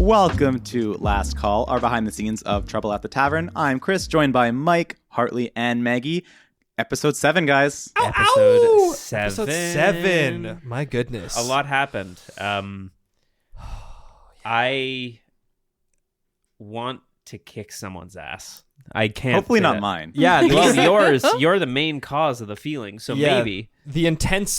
Welcome to Last Call, our behind the scenes of Trouble at the Tavern. I'm Chris, joined by Mike, Hartley, and Maggie. Episode 7, guys. Episode 7. Episode 7. My goodness. A lot happened. I want to kick someone's ass. I can't. Hopefully say not that. mine. Yeah. Well, yours. You're the main cause of the feeling, so maybe. The intense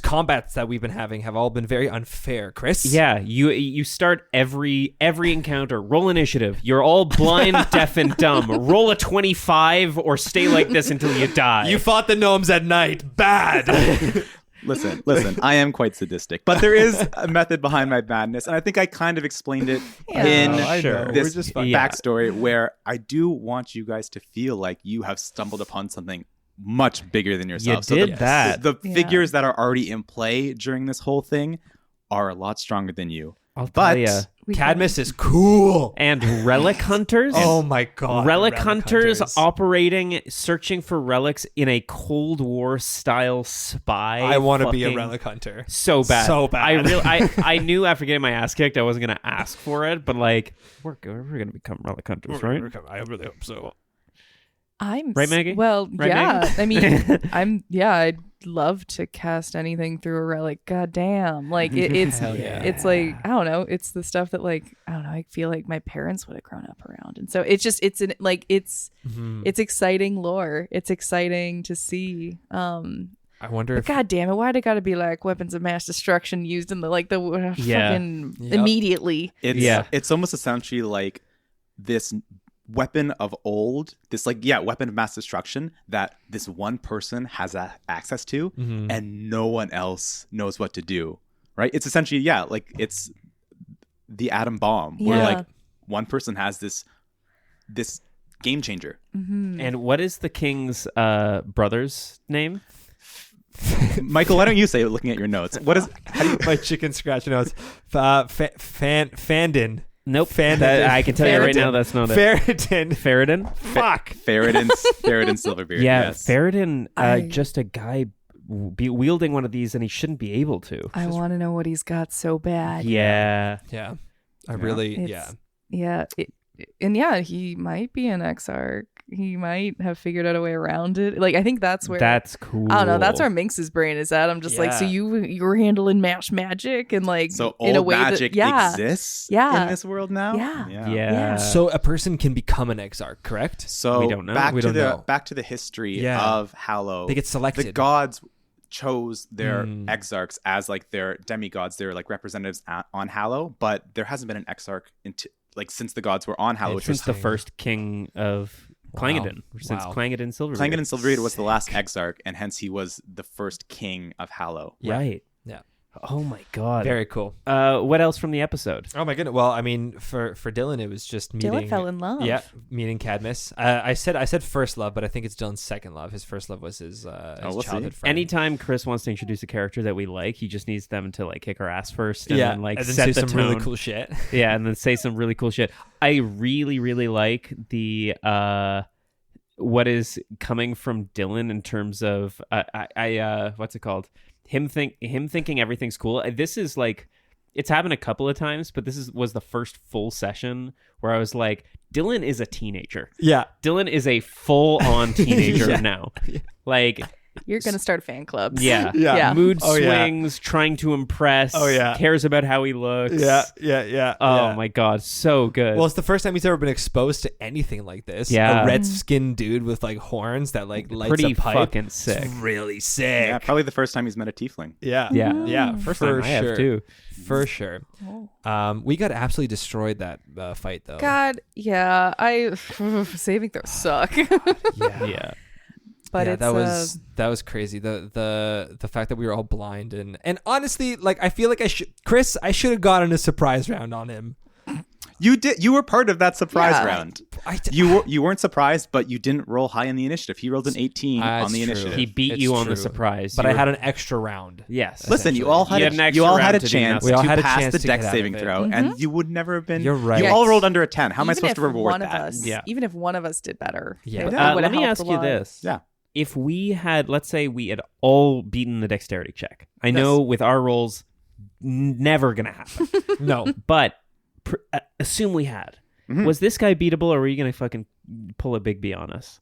combats that we've been having have all been very unfair, Chris. Yeah, you start every encounter. Roll initiative. You're all blind, deaf, and dumb. Roll a 25 or stay like this until you die. You fought the gnomes at night. Bad. Listen, I am quite sadistic, but there is a method behind my madness, and I think I kind of explained it in this backstory where I do want you guys to feel like you have stumbled upon something much bigger than yourself. You did that. The figures that are already in play during this whole thing are a lot stronger than you. I'll tell ya. Cadmus is cool. And Relic Hunters. Oh my god. Relic Hunters operating, searching for relics in a Cold War style spy. I want to be a Relic Hunter. So bad. So bad. I knew after getting my ass kicked I wasn't going to ask for it, but like, we're going to become Relic Hunters, right? I really hope so. Right, Maggie? Well, Right, yeah. Maggie? I mean, I'd love to cast anything through a relic. God damn. Like, it's like, I don't know. It's the stuff that, like, I don't know. I feel like my parents would have grown up around. And so it's exciting lore. It's exciting to see. I wonder if... God damn it. Why'd it got to be like weapons of mass destruction used in the fucking immediately? It's almost essentially like this weapon of old, this weapon of mass destruction that this one person has access to and no one else knows what to do, right? It's essentially it's the atom bomb where like one person has this game changer. And what is the king's brother's name? Michael, why don't you say it looking at your notes? What is my chicken scratch notes? Fandin. Nope. Fandin. I can tell you right now that's not it. Ferritin? Fuck. Ferritin Silverbeard. Yeah, yes. Ferritin, just a guy wielding one of these, and he shouldn't be able to. I want to know what he's got so bad. Yeah. He might be an Exarch. He might have figured out a way around it. Like, I think that's where... That's cool. I don't know. That's where Minx's brain is at. I'm just like, so you were handling mash magic and like... So in a old way magic exists in this world now? Yeah. So a person can become an Exarch, correct? So we don't know. Back to the history of Hallow. They get selected. The gods chose their exarchs as like their demigods. They're like representatives on Hallow, but there hasn't been an exarch since the gods were on Hallow. Since the first king of Clangeddon, since Clangeddon Silverbeard. Clangeddon Silverbeard was the last exarch, and hence he was the first king of Hallow. Right. Yeah. Oh my god. Very cool. What else from the episode? Oh my goodness. Well, I mean, for Dillan, it was just meeting. Dillan fell in love. Yeah, meeting Cadmus. I said first love, but I think it's Dillan's second love. His first love was his childhood friend. Anytime Chris wants to introduce a character that we like, he just needs them to like kick our ass first, and then and then set say the some tone. really cool shit. Yeah, and then say some really cool shit. I really, really like the what is coming from Dillan in terms of what's it called? Him thinking everything's cool. This is like, it's happened a couple of times, but this was the first full session where I was like, Dillan is a teenager. Yeah. Dylan is a full-on teenager now. Like, You're going to start fan clubs. Yeah. Mood swings, trying to impress. Cares about how he looks. Yeah. Oh my God. So good. Well, it's the first time he's ever been exposed to anything like this. Yeah. A red-skinned dude with like horns that like lights pretty a pipe. fucking sick. It's really sick. Yeah, probably the first time he's met a tiefling. Yeah. First time I have too. For sure. We got absolutely destroyed that fight though. God, yeah. Saving throws suck. Yeah. But that was crazy. The fact that we were all blind and honestly, like, I feel like I should have gotten a surprise round on him. You did. You were part of that surprise round. You weren't surprised, but you didn't roll high in the initiative. He rolled an 18 on the initiative. He beat you on the surprise, but I had an extra round. Yes. Listen, you all had a chance to pass the dex saving throw, and you would never have been. You're right. You all rolled under a 10. How am I supposed to reward that? Even if one of us did better. Let me ask you this. Yeah. If we had, let's say we had all beaten the dexterity check. I know with our rolls, never going to happen. No. But assume we had. Mhm. Was this guy beatable, or were you gonna fucking pull a big B on us?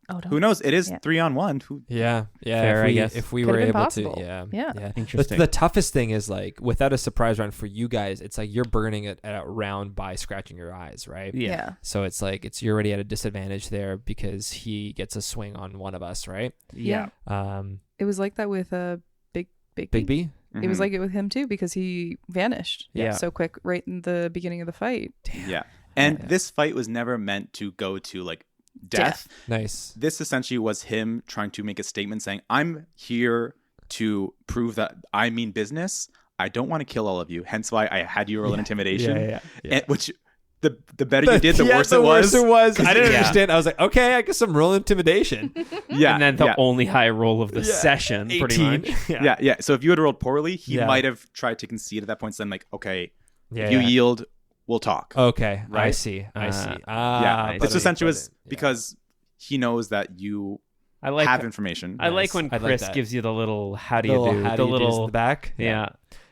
Oh, don't. Who knows? It is Yeah. 3-on-1. Yeah. Fair, I guess. If we Could've were been able possible. to, yeah. Yeah. Interesting. The toughest thing is like without a surprise round for you guys, it's like you're burning it at a round by scratching your eyes, right? Yeah. So it's like you're already at a disadvantage there because he gets a swing on one of us, right? Yeah. It was like that with Big Big B. It was like it with him too because he vanished Yeah. so quick right in the beginning of the fight. Yeah. And Yeah. this fight was never meant to go to like death. Nice. This essentially was him trying to make a statement saying, I'm here to prove that I mean business. I don't want to kill all of you. Hence why I had you roll an intimidation. Yeah. And, which the better you did, the worse the it was. worse it was. I didn't Yeah. understand. I was like, okay, I guess I'm rolling intimidation. Yeah. And then the yeah. only high roll of the session, pretty much. Yeah. So if you had rolled poorly, he Yeah. might have tried to concede at that point. So then like, okay, Yeah. you yield, we'll talk. Okay. I Right? see. I Uh, see. Yeah. But It's essentially was yeah. because he knows that you I like have information. I like Nice. when I like Chris that. gives you the little how do The you little do how the do you do's in little the back. yeah.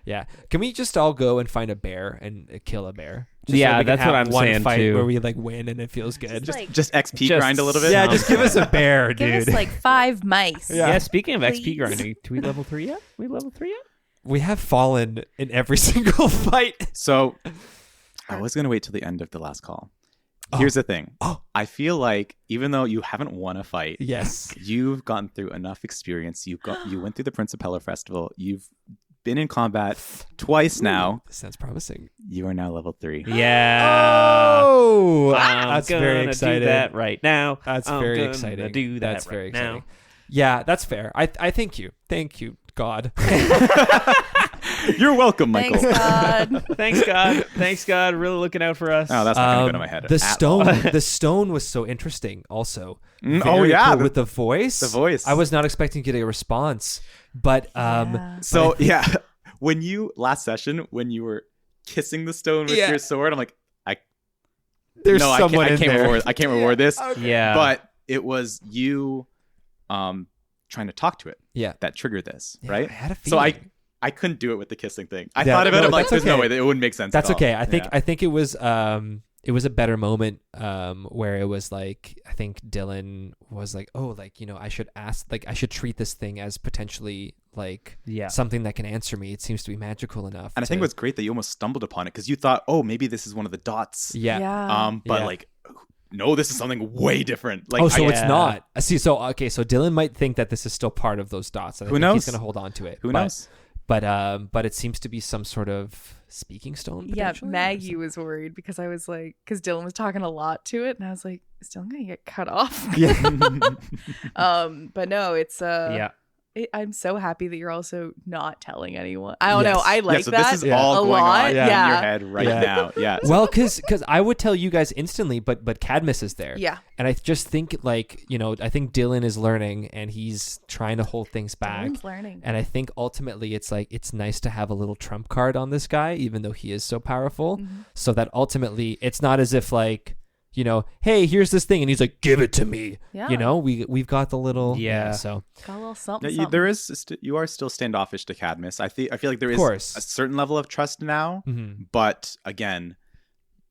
Yeah. Can we just all go and find a bear and kill a bear? Just Yeah, we can that's what have I'm one saying, fight too. where we like win and it feels good. Just XP Just- grind a little bit. yeah, just give us a bear, Give dude. us like 5 mice. Yeah. Yeah, speaking of XP Please. grinding, do we level 3 yet? We level 3 yet? We have fallen in every single fight. So I was going to wait till the end of the last call. Here's the thing. Oh. I feel like even though you haven't won a fight, Yes. you've gotten through enough experience. You went through the Prince of Pellar Festival. You've been in combat twice now. This sounds promising. You are now level 3. Yeah. Oh, I'm that's gonna very exciting. do that right now. That's I'm very gonna exciting. Do that That's right very now. exciting. Yeah, that's fair. I thank you. Thank you, God. You're welcome, Michael. Thanks, God. Thanks, God. Thanks, God. Really looking out for us. Oh, that's not going to go to my head. The at stone, all. the stone was so interesting. Also, Oh, Very yeah. cool with the voice. The voice. I was not expecting to get a response, but Yeah. So, yeah. When you, last session, when you were kissing the stone with Yeah. your sword, I'm like, there's no, someone I in can't there. reward. I can't reward this. Yeah. But it was you trying to talk to it Yeah, that triggered this, Yeah, right? I had a So feeling. I couldn't do it with the kissing thing. I Yeah, thought of it. no, I'm like, that's there's no okay. way that it wouldn't make sense. That's at all. okay. I think Yeah. it was a better moment where it was like I think Dillan was like, oh, like, you know, I should ask, like, I should treat this thing as potentially like Yeah. something that can answer me. It seems to be magical enough. And I think to- it was great that you almost stumbled upon it because you thought, oh, maybe this is one of the dots. yeah. But Yeah. like, no, this is something way different. Like, Oh, so it's Yeah. not. See, so okay, so Dillan might think that this is still part of those dots. I Who think knows? He's gonna hold on to it. who But- knows? But it seems to be some sort of speaking stone. Yeah, potentially, or Maggie something. was worried because I was like, because Dylan was talking a lot to it, and I was like, is Dylan gonna get cut off? But no, it's Yeah. I'm so happy that you're also not telling anyone. I don't know. Yes. I like yeah, so that. this is Yeah. all a going lot. on Yeah. in your head right Yeah. now. Yeah. Well, because I would tell you guys instantly, but Cadmus is there. Yeah. And I just think, like, you know, I think Dillan is learning and he's trying to hold things back. Dylan's learning. And I think ultimately it's like, it's nice to have a little trump card on this guy, even though he is so powerful. Mm-hmm. So that ultimately it's not as if, like, you know, hey, here's this thing. And he's like, give it to me. Yeah. You know, we've got the little. Yeah. So Got a little something. Yeah, something. there is. You are still standoffish to Cadmus. I feel like there is course. a certain level of trust now, mhm. but again,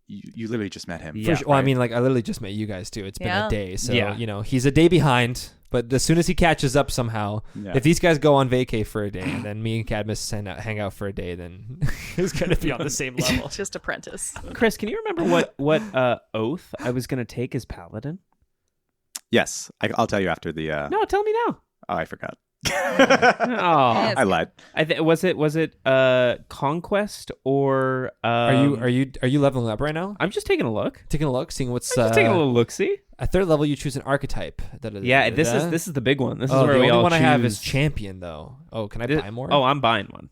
you literally just met him. Yeah. Well, I right? mean, like, I literally just met you guys too. It's been Yeah. a day. So, Yeah. you know, he's a day behind. But as soon as he catches up somehow, Yeah. if these guys go on vacay for a day and then me and Cadmus hang out for a day, then he's going to be on the same level. Just apprentice. Chris, can you remember what oath I was going to take as paladin? Yes, I'll tell you after the. No, tell me now. Oh, I forgot. Oh, I lied. was it conquest or Are you leveling up right now? I'm just taking a look. Taking a look, seeing what's Just taking a little look. See. at third level. You choose an archetype. Yeah, this is the big one. This is Oh, where the we only all one I have is choose- champion though. Oh, can I buy more? Oh, I'm buying one.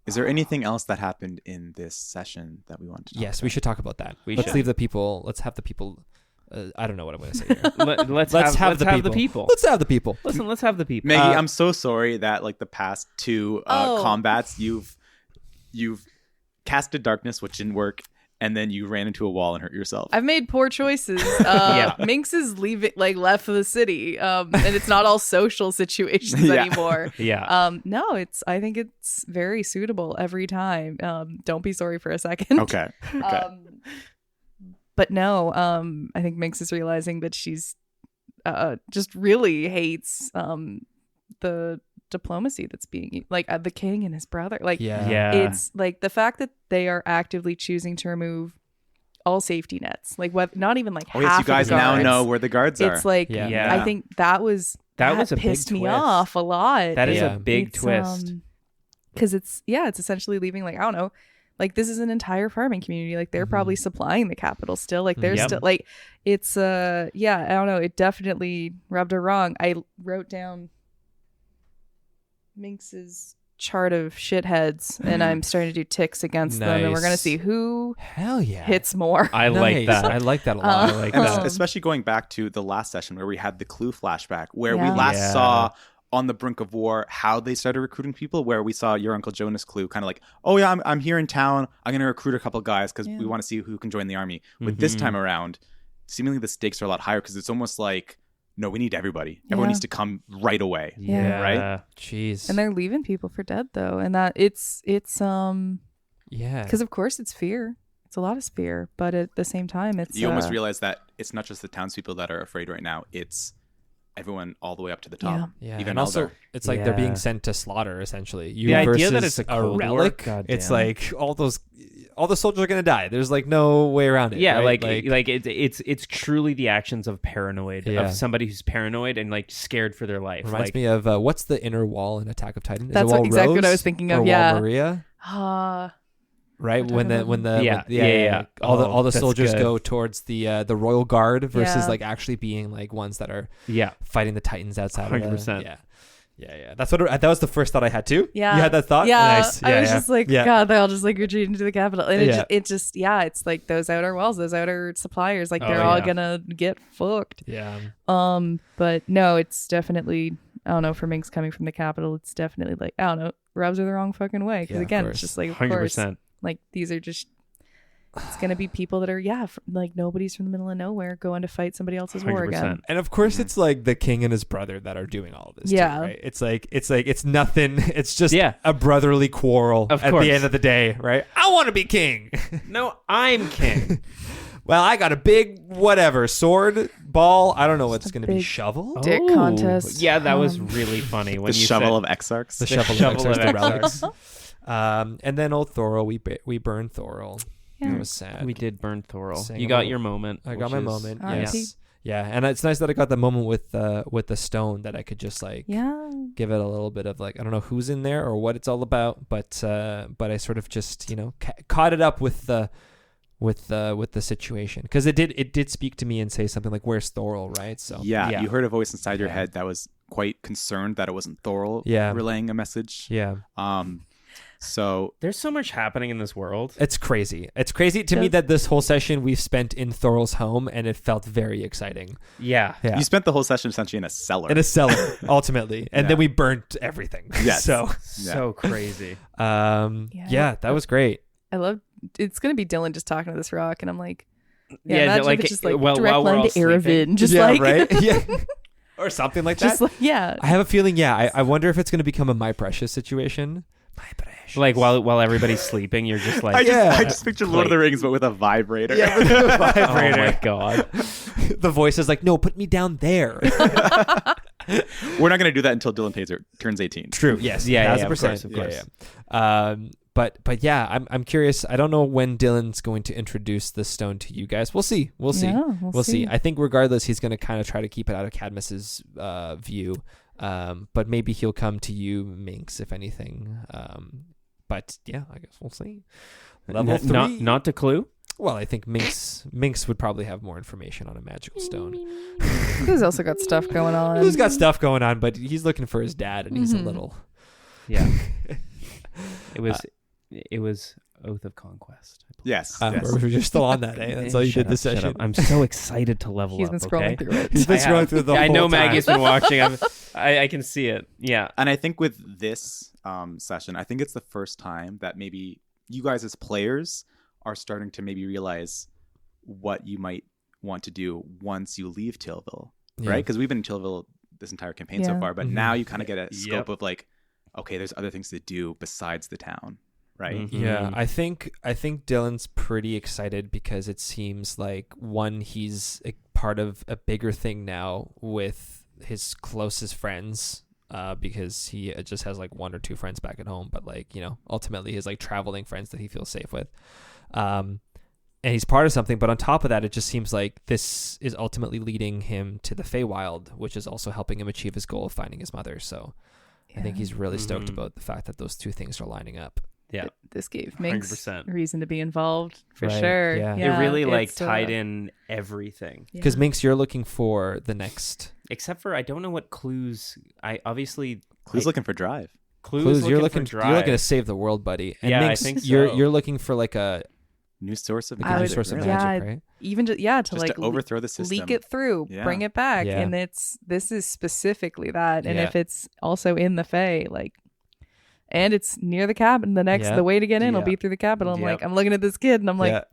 Is there anything else that happened in this session that we want to talk yes, we should talk about that. We Let's should. leave the people. Let's have the people. I don't know what I'm going to say here. Let's Let's have the people. Let's have the people. Listen, let's have the people. Maggie, I'm so sorry that like the past two Oh. combats you've casted darkness, which didn't work, and then you ran into a wall and hurt yourself. I've made poor choices. Minx is leaving, like left the city, and it's not all social situations Yeah. anymore. Yeah. No, I think it's very suitable every time. Don't be sorry for a second. Okay. But no, I think Minx is realizing that she's just really hates the diplomacy that's being like the king and his brother. Like, Yeah. it's like the fact that they are actively choosing to remove all safety nets. Like, what? Not even like Oh half yes, you of the guys now guards. know where the guards are. It's like Yeah. I think that was a big pissed me twist. off a lot. That is Yeah. a big It's, twist. because it's essentially leaving, like, I don't know, like this is an entire farming community, like they're probably supplying the capital still, like they're Yep. still like it's I don't know, it definitely rubbed her wrong. I wrote down Minx's chart of shitheads and I'm starting to do ticks against them, and we're gonna Nice. see who Hell yeah. hits more. I like Nice. that. I like that a lot. I like And that. especially going back to the last session where we had the Clue flashback, where we Yeah. last Yeah. saw on the brink of war how they started recruiting people, where we saw your Uncle Jonas Clue kind of like, oh yeah, I'm here in town, I'm going to recruit a couple guys because we want to see who can join the army. With this time around, seemingly the stakes are a lot higher because it's almost like, no, we need everybody. Everyone Yeah. needs to come right away. Yeah. Right? Jeez. And they're leaving people for dead though, and that it's yeah. because of course it's fear. It's a lot of fear, but at the same time, it's You almost realize that it's not just the townspeople that are afraid right now, it's everyone all the way up to the top. Yeah, Even and also Eldar. it's like they're being Yeah. sent to slaughter essentially. You The idea that versus it's a Cold War, relic, goddamn. it's like all the soldiers are gonna die. There's like no way around it. Yeah, right? like it's truly the actions of paranoid, Yeah. of somebody who's paranoid and like scared for their life. reminds Like, me of what's the inner wall in Attack of Titan? Is That's it Wall exactly what I Rose was thinking or of, Wall yeah. Maria, right? We're When talking the about Yeah. all the that's soldiers good. go towards the Royal Guard versus Yeah. like actually being like ones that are yeah, fighting the Titans outside. 100%. Yeah. That's what that was the first thought I had too. Yeah. You had that thought? Yeah. Nice. I was just like, yeah. God, they all just like retreat into the capital. And Yeah. it's like those outer walls, those outer suppliers, like Oh, they're all yeah. gonna get fucked. Yeah. But no, it's definitely, I don't know, for Minx coming from the capital, it's definitely like, I don't know, rubs her the wrong fucking way. Because Yeah, of again, course. it's just like, of 100%. course, like these are just, it's gonna be people that are, like nobody's from the middle of nowhere going to fight somebody else's war again. 100%. And of course, it's like the king and his brother that are doing all of this. Yeah. too, right? It's nothing. It's just Yeah. a brotherly quarrel Of at course. the end of the day, right? I want to be king. No, I'm king. Well, I got a big whatever sword, ball. I don't know what's a going to be. big Shovel. Dick Oh, contest. Yeah, that was Um, really funny when The you shovel said, of Exarchs. The The shovel, shovel of of the Exarchs. relics. And then old Thorol, we burned Thorol. Yeah. That was sad. We did burn Thorol. Sang You a got little- your moment. I got which my is- moment. R.I.P. Yes. Yeah, and it's nice that I got the moment with the stone that I could just like Yeah. give it a little bit of like I don't know who's in there or what it's all about, but I sort of just caught it up with the situation because it did speak to me and say something like where's Thorol, right? So Yeah, you heard a voice inside your Yeah. head that was quite concerned that it wasn't Thorol Yeah. relaying a message. yeah, So There's so much happening in this world. it's crazy. It's crazy to me that this whole session we've spent in Thorol's home and it felt very exciting. Yeah. Yeah. you spent the whole session essentially in a cellar. In a cellar, ultimately, and then we burnt everything. Yes. So, So crazy. yeah, that was great. I love, it's gonna be Dylan just talking to this rock, and I'm like, Yeah, imagine like, if it's just like well, direct while we're line all to Aravid, sleeping. just yeah, like, right? Yeah, or something like that. just like, yeah. I have a feeling. Yeah, I wonder if it's going to become a My Precious situation. My Precious. Like while everybody's sleeping, you're just like, I just pictured Lord of the Rings, but with a vibrator. Yeah, with a oh vibrator. my god. The voice is like, no, put me down there. We're not going to do that until Dylan turns 18. True. Yes. Yeah, 1000%. of course. Yeah. But yeah, I'm curious. I don't know when Dylan's going to introduce this stone to you guys. We'll see. We'll see. Yeah, We'll see. I think regardless, he's going to kind of try to keep it out of Cadmus's view. But maybe he'll come to you, Minx, if anything. But yeah, I guess we'll see. Level 3. Not to Clue. Well, I think Minx would probably have more information on a magical stone. Who's also got stuff going on? Who's got stuff going on, but he's looking for his dad, and he's a little. Yeah. It was Oath of Conquest. Yes. We're still on that, eh? That's all you did this Shut session. up. I'm so excited to level He's up. been scrolling okay? through it. He's been I scrolling have. through the I whole know time. Maggie's been watching. I can see it. Yeah. And I think with this session, I think it's the first time that maybe you guys as players are starting to maybe realize what you might want to do once you leave Tillville, right? Because we've been in Tillville this entire campaign so far, but now you kind of get a scope of like, okay, there's other things to do besides the town, right? Yeah, I think Dylan's pretty excited because it seems like one, he's a part of a bigger thing now with his closest friends, because he just has like one or two friends back at home, but like, you know, ultimately his like traveling friends that he feels safe with. And he's part of something, but on top of that, it just seems like this is ultimately leading him to the Feywild, which is also helping him achieve his goal of finding his mother. So I think he's really stoked about the fact that those two things are lining up. Yeah. This gave Minx 100%. reason to be involved for Right, sure. yeah. It really like it's, tied in everything. Because Minx, you're looking for the next... Except for I don't know what clues. Clue's looking for drive. Clues you're looking looking for drive. you're looking to save the world, buddy. And Yeah, I Minx, think so. you're looking for like a New source of new magic. source of really. magic, right? even to Just like to overthrow the system. leak it through, Yeah. bring it back, Yeah. and this is specifically that. And Yeah. if it's also in the Fae, like, and it's near the cabin, the way to get in will Yeah. be through the cabin. I'm Yep. like, I'm looking at this kid, and I'm like, Yeah.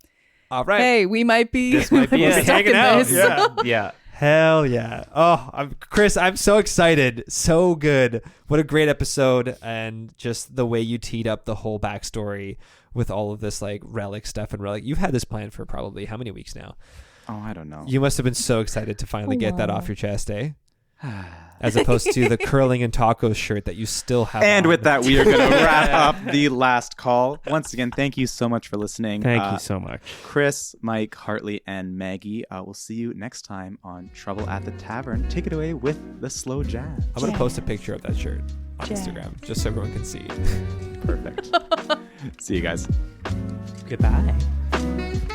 All right. hey, we might be, This might be Yeah, stuck hanging in out. this. Yeah. Yeah. Hell yeah. Oh, Chris, I'm so excited. So good. What a great episode. And just the way you teed up the whole backstory with all of this like relic stuff and relic. You've had this plan for probably how many weeks now? Oh, I don't know. You must have been so excited to finally get that wow. off your chest, eh? As opposed to the curling and tacos shirt that you still have And on. with that, we are going to wrap up the last call. Once again, thank you so much for listening. Thank you so much. Chris, Mike, Hartley, and Maggie. We'll see you next time on Trouble at the Tavern. Take it away with the slow jazz. I'm going to post a picture of that shirt on Jazz. Instagram just so everyone can see. Perfect. See you guys. Goodbye.